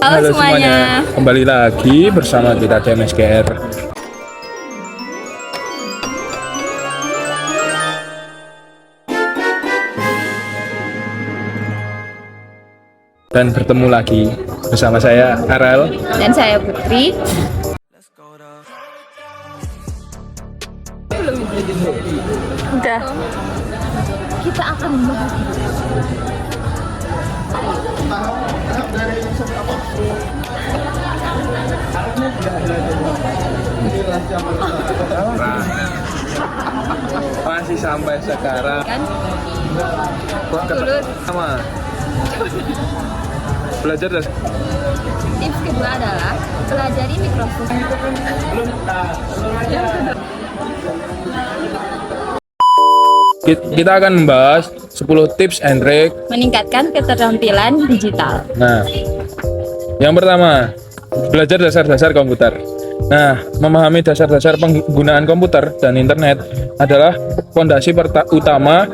Halo semuanya, kembali lagi bersama kita di MSKR. Dan bertemu lagi bersama saya Arel dan saya Putri. Udah. Kita akan membahas masih sampai sekarang kan sama belajar dan tips kedua adalah pelajari Microsoft. kita akan membahas 10 tips and trick Meningkatkan keterampilan digital. Nah, yang pertama, belajar dasar-dasar komputer. Nah, memahami dasar-dasar penggunaan komputer dan internet adalah fondasi utama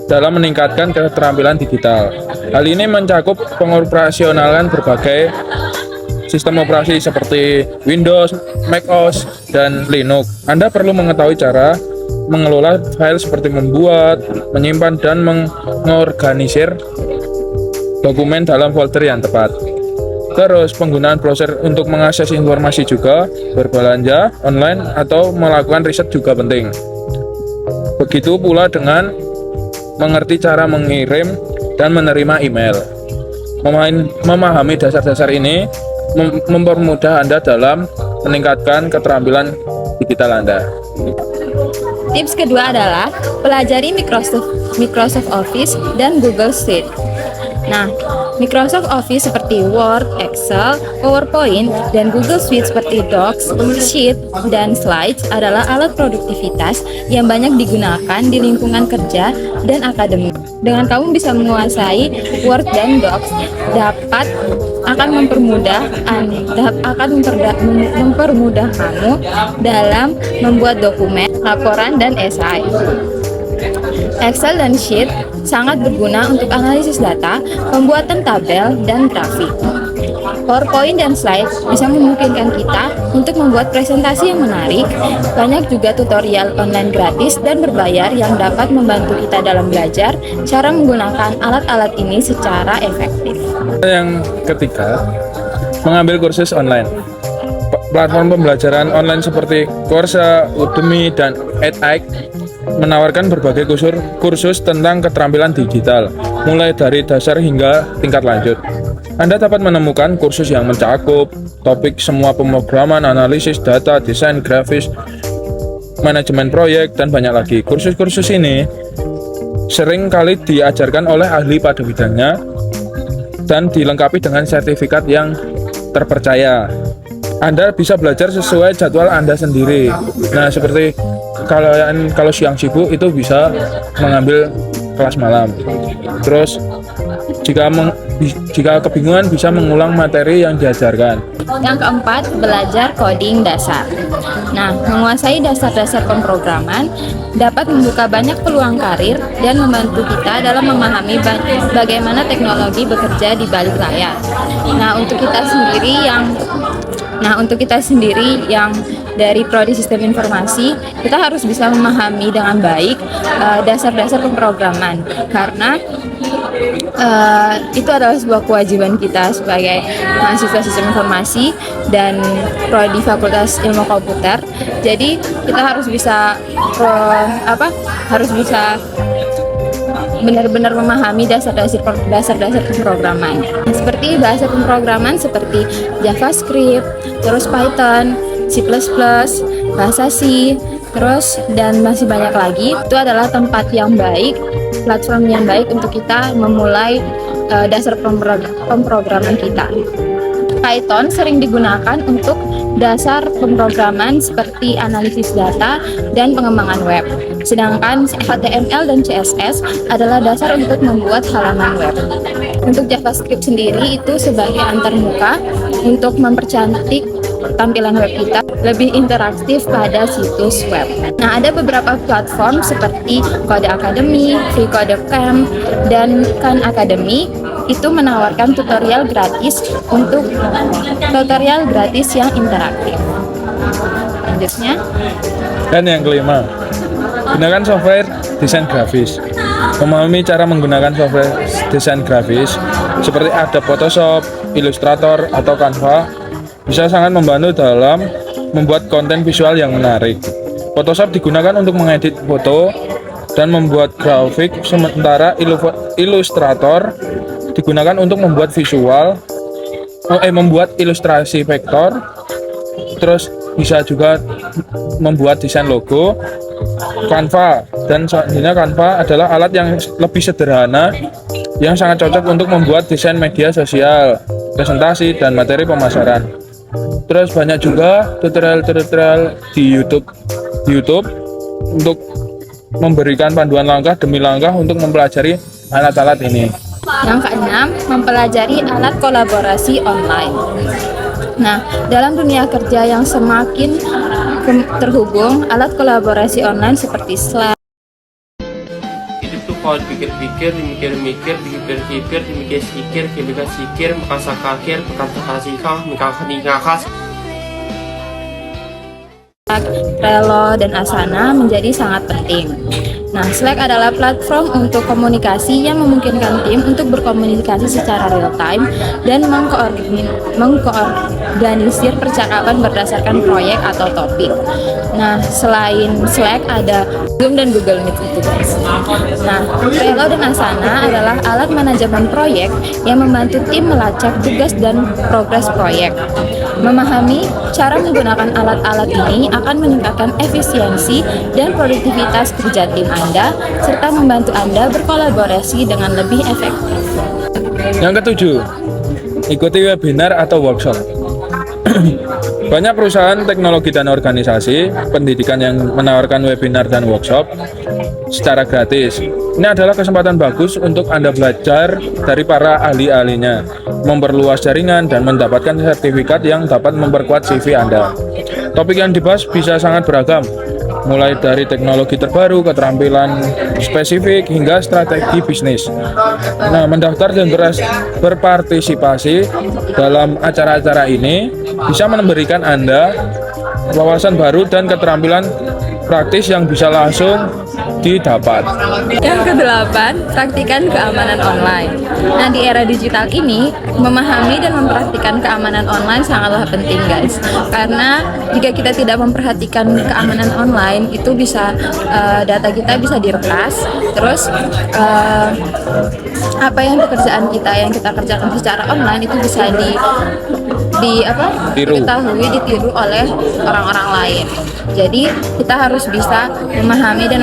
dalam meningkatkan keterampilan digital. Hal ini mencakup pengoperasionalan berbagai sistem operasi seperti Windows, macOS, dan Linux. Anda perlu mengetahui cara mengelola file seperti membuat, menyimpan, dan mengorganisir dokumen dalam folder yang tepat. Terus, penggunaan browser untuk mengakses informasi juga, berbelanja online, atau melakukan riset juga penting. Begitu pula dengan mengerti cara mengirim dan menerima email. Memahami dasar-dasar ini mempermudah Anda dalam meningkatkan keterampilan digital Anda. Tips kedua adalah pelajari Microsoft Office dan Google Sheet. Nah, Microsoft Office seperti Word, Excel, PowerPoint, dan Google Suite seperti Docs, Sheet, dan Slides adalah alat produktivitas yang banyak digunakan di lingkungan kerja dan akademik. Dengan kamu bisa menguasai Word dan Docs, akan mempermudah kamu dalam membuat dokumen, laporan, dan esai. Excel dan Sheet sangat berguna untuk analisis data, pembuatan tabel, dan grafik. PowerPoint dan Slides bisa memungkinkan kita untuk membuat presentasi yang menarik. Banyak juga tutorial online gratis dan berbayar yang dapat membantu kita dalam belajar cara menggunakan alat-alat ini secara efektif. Yang ketiga, mengambil kursus online. Platform pembelajaran online seperti Coursera, Udemy, dan edX menawarkan berbagai kursus tentang keterampilan digital, mulai dari dasar hingga tingkat lanjut. Anda dapat menemukan kursus yang mencakup topik semua pemrograman, analisis data, desain grafis, manajemen proyek, dan banyak lagi. Kursus-kursus ini sering kali diajarkan oleh ahli pada bidangnya dan dilengkapi dengan sertifikat yang terpercaya. Anda bisa belajar sesuai jadwal Anda sendiri. Nah, seperti kalau siang sibuk itu bisa mengambil kelas malam. Terus jika kebingungan bisa mengulang materi yang diajarkan. Yang keempat, belajar coding dasar. Nah, menguasai dasar-dasar pemrograman dapat membuka banyak peluang karir dan membantu kita dalam memahami bagaimana teknologi bekerja di balik layar. Nah, untuk kita sendiri yang dari prodi sistem informasi, kita harus bisa memahami dengan baik dasar-dasar pemrograman, karena itu adalah sebuah kewajiban kita sebagai mahasiswa sistem informasi dan prodi Fakultas Ilmu Komputer. Jadi kita harus bisa benar-benar memahami dasar-dasar pemrograman. Seperti bahasa pemrograman seperti JavaScript, terus Python, C++, bahasa C, dan masih banyak lagi. Itu adalah tempat yang baik, platform yang baik untuk kita memulai dasar pemrograman kita. Python sering digunakan untuk dasar pemrograman seperti analisis data dan pengembangan web. Sedangkan HTML dan CSS adalah dasar untuk membuat halaman web. Untuk JavaScript sendiri itu sebagai antarmuka untuk mempercantik tampilan web kita lebih interaktif pada situs web. Nah, ada beberapa platform seperti Code Academy, Free Code Camp, dan Khan Academy itu menawarkan tutorial gratis yang interaktif. Selanjutnya, Dan yang kelima, gunakan software desain grafis. Memahami cara menggunakan software desain grafis seperti Adobe Photoshop, Illustrator, atau Canva bisa sangat membantu dalam membuat konten visual yang menarik. Photoshop digunakan untuk mengedit foto dan membuat grafik, sementara Illustrator digunakan untuk membuat membuat ilustrasi vektor. Terus bisa juga membuat desain logo. Canva, dan selanjutnya Canva adalah alat yang lebih sederhana yang sangat cocok untuk membuat desain media sosial, presentasi, dan materi pemasaran. Terus banyak juga tutorial di YouTube untuk memberikan panduan langkah demi langkah untuk mempelajari alat-alat ini. yang keenam, mempelajari alat kolaborasi online. Nah, dalam dunia kerja yang semakin terhubung, alat kolaborasi online seperti Slack, Hidup tuh kalau dipikir-pikir, dimikir-mikir, dipikir-pikir, dimikir-sikir, dimikir-sikir, makasakakir, makasakasika, mikakanikas. Trello, dan Asana menjadi sangat penting. Nah, Slack adalah platform untuk komunikasi yang memungkinkan tim untuk berkomunikasi secara real time dan mengkoordinir percakapan berdasarkan proyek atau topik. Nah, selain Slack ada Zoom dan Google Meet itu, guys. Nah, Trello dan Asana adalah alat manajemen proyek yang membantu tim melacak tugas dan progres proyek. Memahami cara menggunakan alat-alat ini akan meningkatkan efisiensi dan produktivitas kerja tim Anda, serta membantu Anda berkolaborasi dengan lebih efektif. Yang ketujuh, ikuti webinar atau workshop. Banyak perusahaan teknologi dan organisasi pendidikan yang menawarkan webinar dan workshop secara gratis. Ini adalah kesempatan bagus untuk Anda belajar dari para ahli-ahlinya, memperluas jaringan, dan mendapatkan sertifikat yang dapat memperkuat CV Anda. Topik yang dibahas bisa sangat beragam, mulai dari teknologi terbaru, keterampilan spesifik, hingga strategi bisnis. Nah, mendaftar dan berpartisipasi dalam acara-acara ini bisa memberikan Anda wawasan baru dan keterampilan praktis yang bisa langsung didapat. Yang kedelapan, praktikan keamanan online. Nah, di era digital ini, memahami dan mempraktikkan keamanan online sangatlah penting, guys. Karena jika kita tidak memperhatikan keamanan online, itu bisa data kita bisa diretas. Terus apa yang pekerjaan kita yang kita kerjakan secara online itu bisa ditiru oleh orang-orang lain. Jadi kita harus bisa memahami dan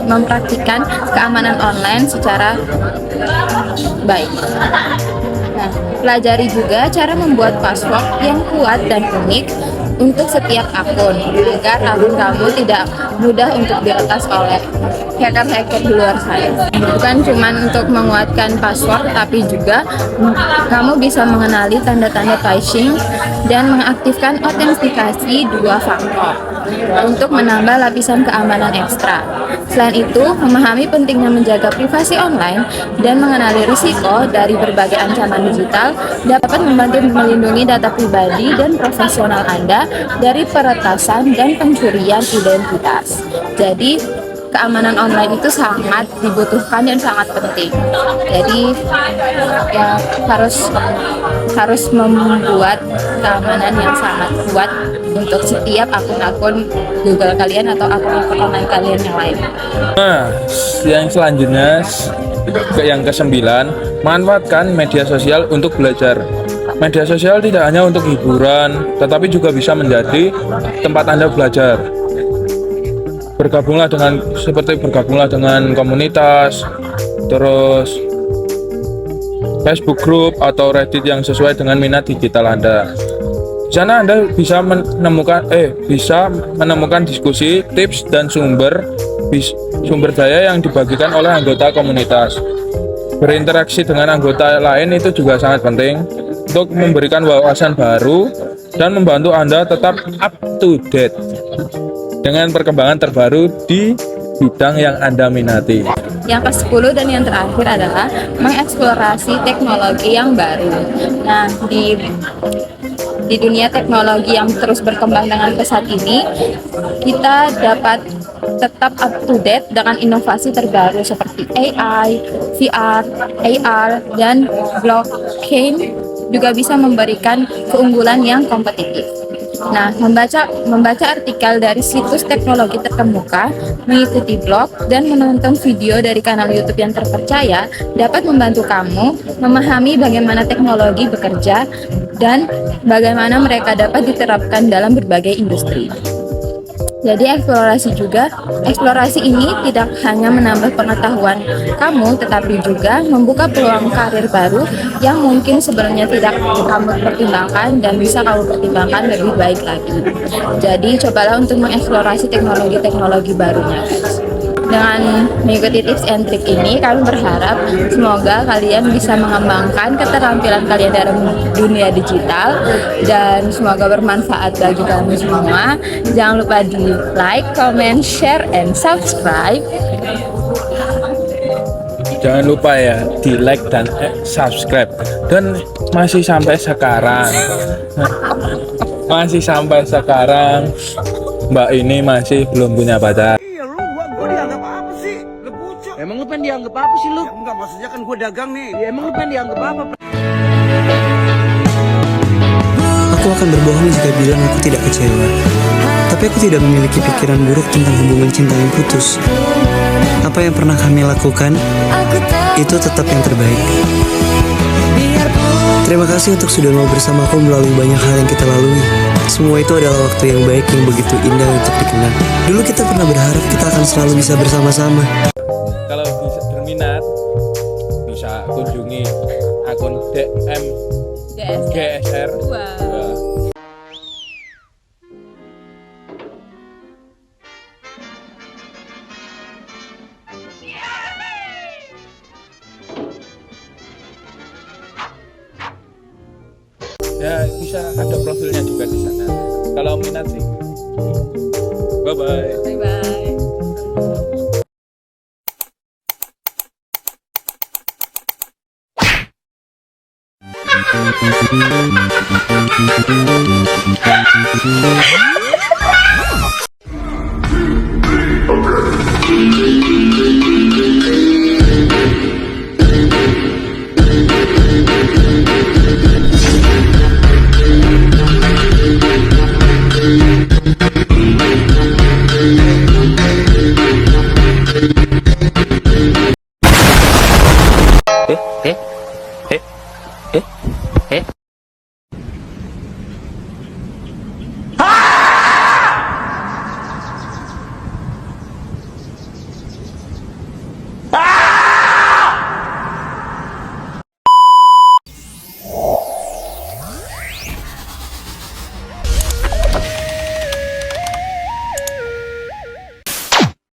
mempraktikkan keamanan online secara baik. Nah, pelajari juga cara membuat password yang kuat dan unik untuk setiap akun, agar akun kamu tidak mudah untuk diretas oleh hacker-hacker di luar sana. Bukan cuma untuk menguatkan password, tapi juga kamu bisa mengenali tanda-tanda phishing dan mengaktifkan autentikasi 2 faktor untuk menambah lapisan keamanan ekstra. Selain itu, memahami pentingnya menjaga privasi online dan mengenali risiko dari berbagai ancaman digital dapat membantu melindungi data pribadi dan profesional Anda dari peretasan dan pencurian identitas. Jadi, keamanan online itu sangat dibutuhkan dan sangat penting. Jadi ya harus membuat keamanan yang sangat kuat untuk setiap akun-akun Google kalian atau akun-akun online kalian yang lain. Nah, yang selanjutnya yang ke-9, manfaatkan media sosial untuk belajar. Media sosial tidak hanya untuk hiburan, tetapi juga bisa menjadi tempat Anda belajar. Bergabunglah dengan komunitas, terus Facebook group atau Reddit yang sesuai dengan minat digital Anda. Di sana Anda bisa menemukan diskusi, tips, dan sumber daya yang dibagikan oleh anggota komunitas. Berinteraksi dengan anggota lain itu juga sangat penting untuk memberikan wawasan baru dan membantu Anda tetap up to date dengan perkembangan terbaru di bidang yang Anda minati. Yang ke-10 dan yang terakhir adalah mengeksplorasi teknologi yang baru. Nah, di dunia teknologi yang terus berkembang dengan pesat ini, kita dapat tetap up to date dengan inovasi terbaru seperti AI, VR, AR, dan blockchain juga bisa memberikan keunggulan yang kompetitif. Nah, membaca artikel dari situs teknologi terkemuka, mengikuti blog, dan menonton video dari kanal YouTube yang terpercaya dapat membantu kamu memahami bagaimana teknologi bekerja dan bagaimana mereka dapat diterapkan dalam berbagai industri. Jadi eksplorasi ini tidak hanya menambah pengetahuan kamu, tetapi juga membuka peluang karir baru yang mungkin sebelumnya tidak kamu pertimbangkan dan bisa kamu pertimbangkan lebih baik lagi. Jadi cobalah untuk mengeksplorasi teknologi-teknologi barunya, guys. Dengan mengikuti tips and trik ini, kami berharap semoga kalian bisa mengembangkan keterampilan kalian dalam dunia digital dan semoga bermanfaat bagi kami semua. Jangan lupa di like, comment, share, and subscribe. Jangan lupa ya di like dan subscribe. Dan masih sampai sekarang Mbak ini masih belum punya pacar. Gue dianggap apa sih? Lebucok. Emang lu pengen dianggap apa sih lu? Ya, enggak, maksudnya kan gue dagang nih. Ya, emang lu pengen dianggap apa? Aku akan berbohong jika bilang aku tidak kecewa. Tapi aku tidak memiliki pikiran buruk tentang hubungan cinta yang putus. Apa yang pernah kami lakukan, itu tetap yang terbaik. Terima kasih untuk sudah mau bersamaku melalui banyak hal yang kita lalui. Semua itu adalah waktu yang baik yang begitu indah untuk dikenang. Dulu kita pernah berharap kita akan selalu bisa bersama-sama. Kalau bisa berminat, bisa kunjungi akun DM GSR 2. Ya, bisa ada profilnya juga di sana. Kalau minat sih. Bye bye.